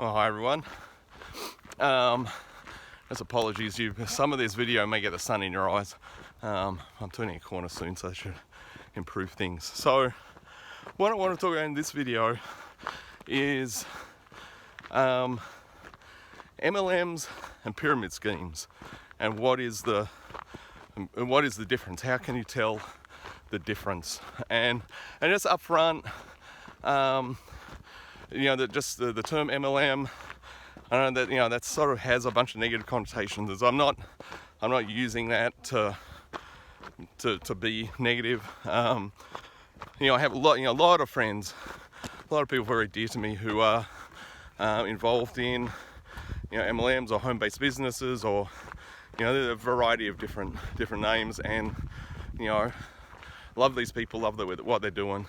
Oh, hi everyone. Just apologies, some of this video may get the sun in your eyes. I'm turning a corner soon, so that should improve things. So what I want to talk about in this video is MLMs and pyramid schemes, and what is the difference? How can you tell the difference? And just up front, the term MLM, I know that that sort of has a bunch of negative connotations. I'm not using that to be negative. I have a lot of friends, a lot of people very dear to me who are involved in MLMs or home-based businesses, or there's a variety of different names, and love these people, love what they're doing.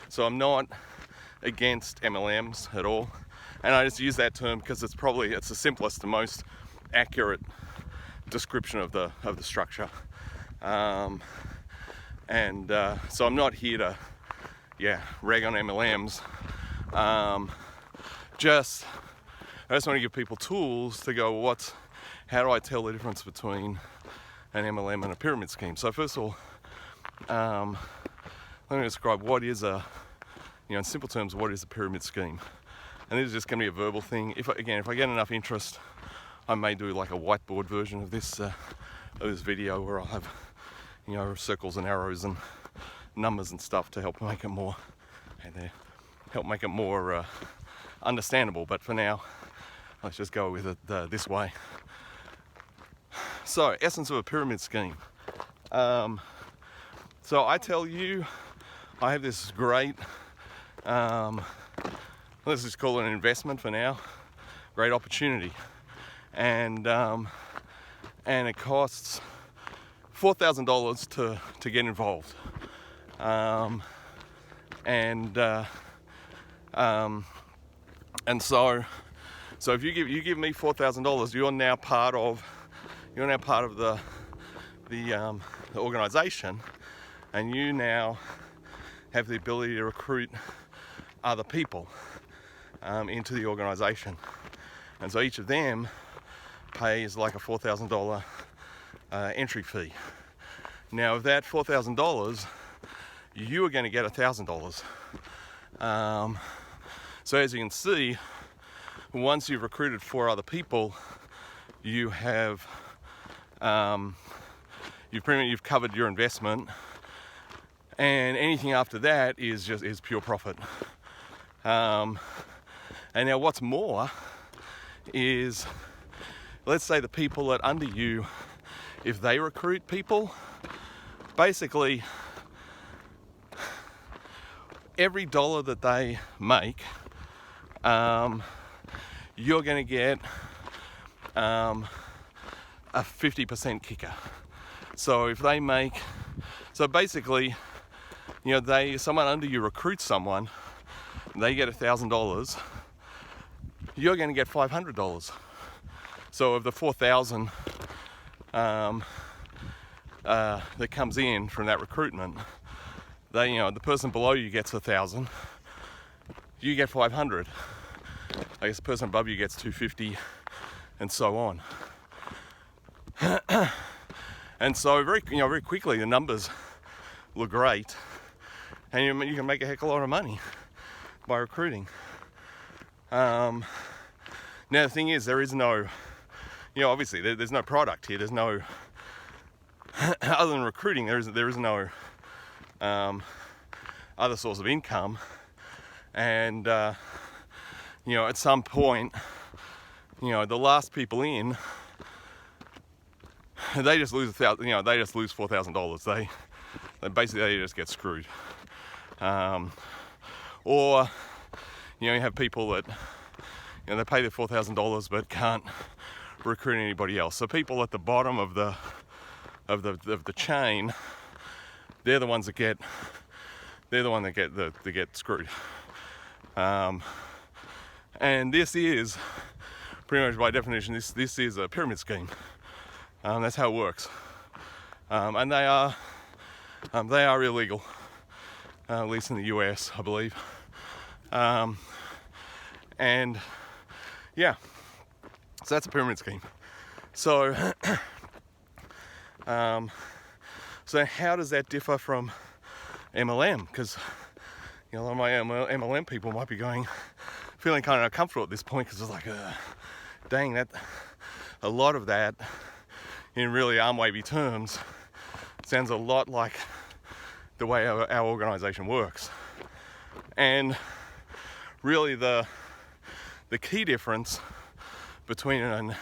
So I'm not against MLMs at all, and I just use that term because it's the simplest and most accurate description of the structure. So I'm not here to rag on MLMs. I just want to give people tools to go, how do I tell the difference between an MLM and a pyramid scheme? So first of all, let me describe what is in simple terms, what is a pyramid scheme? And this is just going to be a verbal thing. If I get enough interest, I may do like a whiteboard version of this video, where I'll have circles and arrows and numbers and stuff to help make it more understandable. But for now, let's just go with it this way. So, essence of a pyramid scheme. So I tell you, I have this great, let's just call it an investment for now, great opportunity, and it costs $4,000 to get involved, and so if you give me $4,000, you're now part of the organization, and you now have the ability to recruit other people into the organization. And so each of them pays like a $4,000 entry fee. Now, of that $4,000, you are going to get $1,000. So as you can see, once you've recruited 4 other people, you have you've covered your investment, and anything after that is pure profit. And now what's more is, let's say the people that under you, if they recruit people, basically every dollar that they make, you're going to get a 50% kicker. So if they make, basically, someone under you recruits someone, they get $1,000, you're going to get $500. So of the 4,000 that comes in from that recruitment, the person below you gets 1,000, you get 500. I guess the person above you gets 250, and so on. And so very quickly the numbers look great, and you can make a heck of a lot of money by recruiting. Now the thing is, there is no, obviously there's no product here. There's no other than recruiting. There is no other source of income, and at some point, the last people in, they just lose they just lose $4,000. They basically just get screwed. Or you have people that they pay their $4,000 but can't recruit anybody else. So people at the bottom of the chain, they're the ones that get screwed. And this is pretty much by definition, this is a pyramid scheme. That's how it works. And they are illegal, at least in the US, I believe. And yeah, so that's a pyramid scheme. So so how does that differ from MLM? Because a lot of my MLM people might be feeling kind of uncomfortable at this point, because it's like, dang, that a lot of that, in really arm wavy terms, sounds a lot like the way our organization works. And really the key difference between an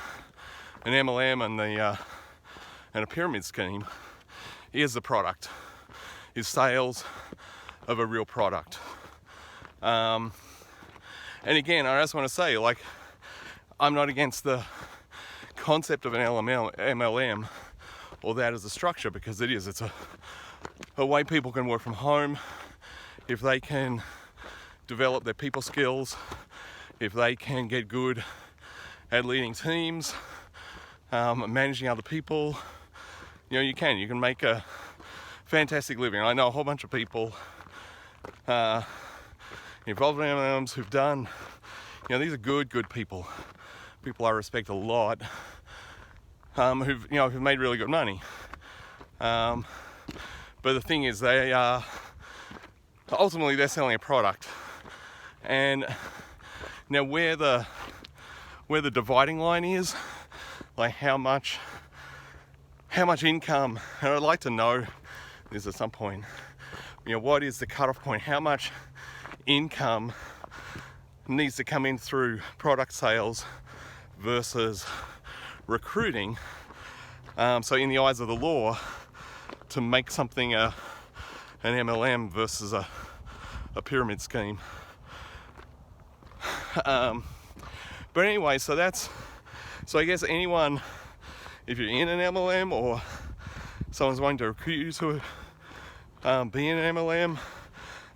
MLM and a pyramid scheme is the product, is sales of a real product. And again, I just want to say, like, I'm not against the concept of an MLM or that as a structure, because it's a way people can work from home if they can develop their people skills, if they can get good at leading teams, managing other people. You can make a fantastic living. I know a whole bunch of people involved in MLMs who've done, these are good people I respect a lot, who've made really good money. But the thing is, they ultimately they're selling a product, and now where the dividing line is, like how much income, and I'd like to know this at some point, what is the cutoff point? How much income needs to come in through product sales versus recruiting, so in the eyes of the law, to make something an MLM versus a pyramid scheme. But anyway, so I guess anyone, if you're in an MLM or someone's wanting to recruit you to be in an MLM,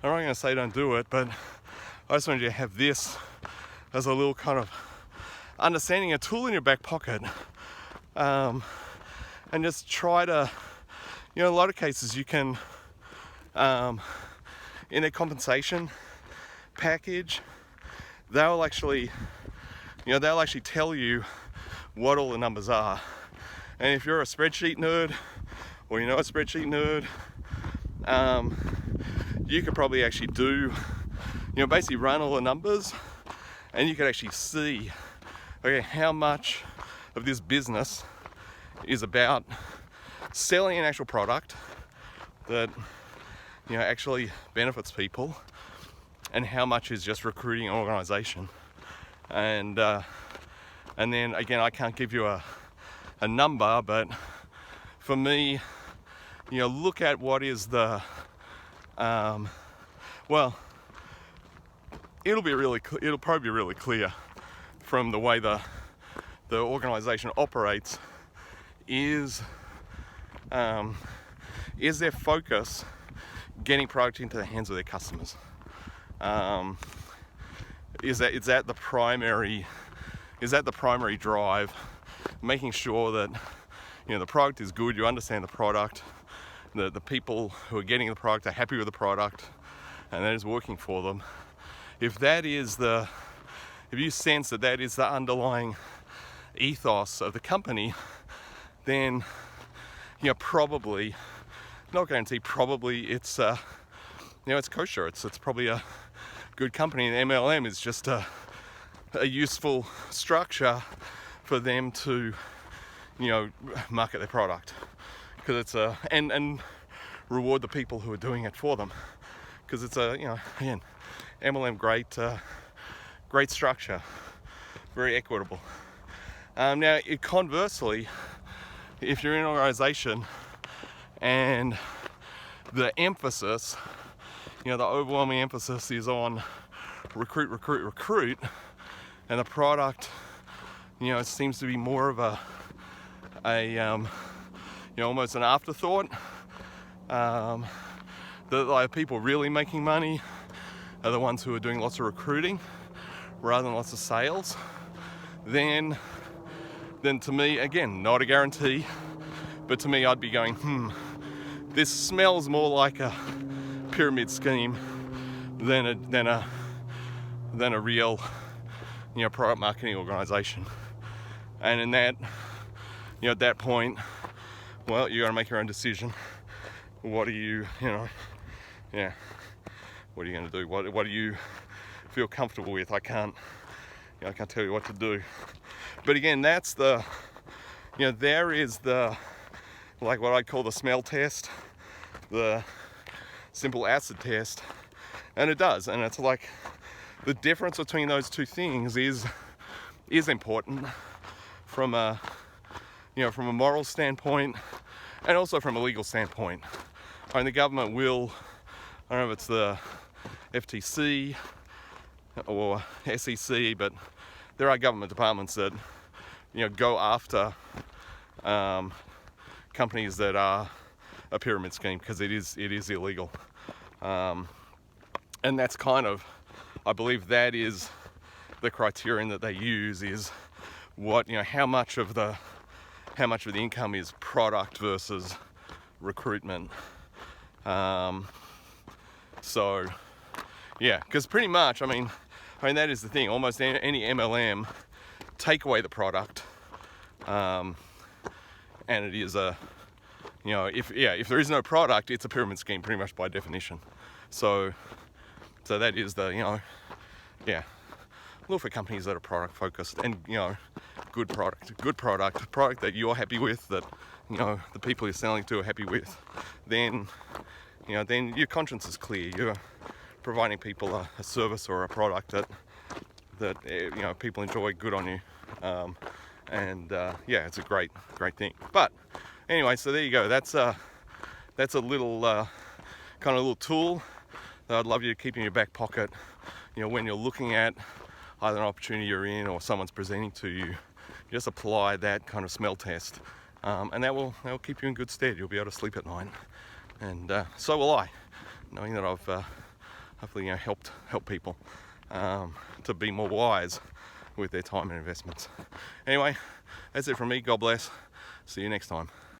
I'm not going to say don't do it, but I just wanted you to have this as a little kind of understanding, a tool in your back pocket, and just try to, a lot of cases you can, in a compensation package, they'll actually tell you what all the numbers are. And if you're a spreadsheet nerd, or a spreadsheet nerd, you could probably actually do, basically run all the numbers, and you could actually see, okay, how much of this business is about selling an actual product that actually benefits people, and how much is just recruiting an organization. And then again, I can't give you a number, but for me, look at what is the well, it'll probably be really clear from the way the organization operates. Is their focus getting product into the hands of their customers? Is that the primary drive? Making sure that the product is good, you understand the product, the people who are getting the product are happy with the product, and that is working for them. If you sense that is the underlying ethos of the company, then probably, not guaranteed, probably it's it's kosher. It's probably a good company. And MLM is just a useful structure for them to market their product, because it's and reward the people who are doing it for them, because it's again, MLM, great structure, very equitable. Now, conversely, if you're in an organization and the emphasis, the overwhelming emphasis is on recruit, and the product, it seems to be more of a almost an afterthought. The people really making money are the ones who are doing lots of recruiting rather than lots of sales. Then to me, again, not a guarantee, but to me, I'd be going, this smells more like a pyramid scheme than a real product marketing organization. And in that, at that point, well, you got to make your own decision. What are you, what are you going to do? What do you feel comfortable with? I can't tell you what to do. But again, that's the, there is the, like what I call the smell test, the simple acid test, and it does. And it's like the difference between those two things is important from a, from a moral standpoint and also from a legal standpoint. I mean, the government will, I don't know if it's the FTC or SEC, but there are government departments that, go after companies that are a pyramid scheme, because it is illegal. And that's kind of, I believe that is the criterion that they use, is what, how much of the income is product versus recruitment. So yeah, because pretty much, I mean that is the thing. Almost any MLM, take away the product, and it is a, if there is no product, it's a pyramid scheme pretty much by definition. So that is the, look for companies that are product focused and, good product that you're happy with, that, the people you're selling to are happy with. Then your conscience is clear. You're providing people a service or a product that people enjoy, good on you. It's a great thing. But anyway, so there you go. That's a little kind of little tool that I'd love you to keep in your back pocket. When you're looking at either an opportunity you're in or someone's presenting to you, just apply that kind of smell test, and that will keep you in good stead. You'll be able to sleep at night, and so will I, knowing that I've hopefully helped people to be more wise with their time and investments. Anyway, that's it from me. God bless. See you next time.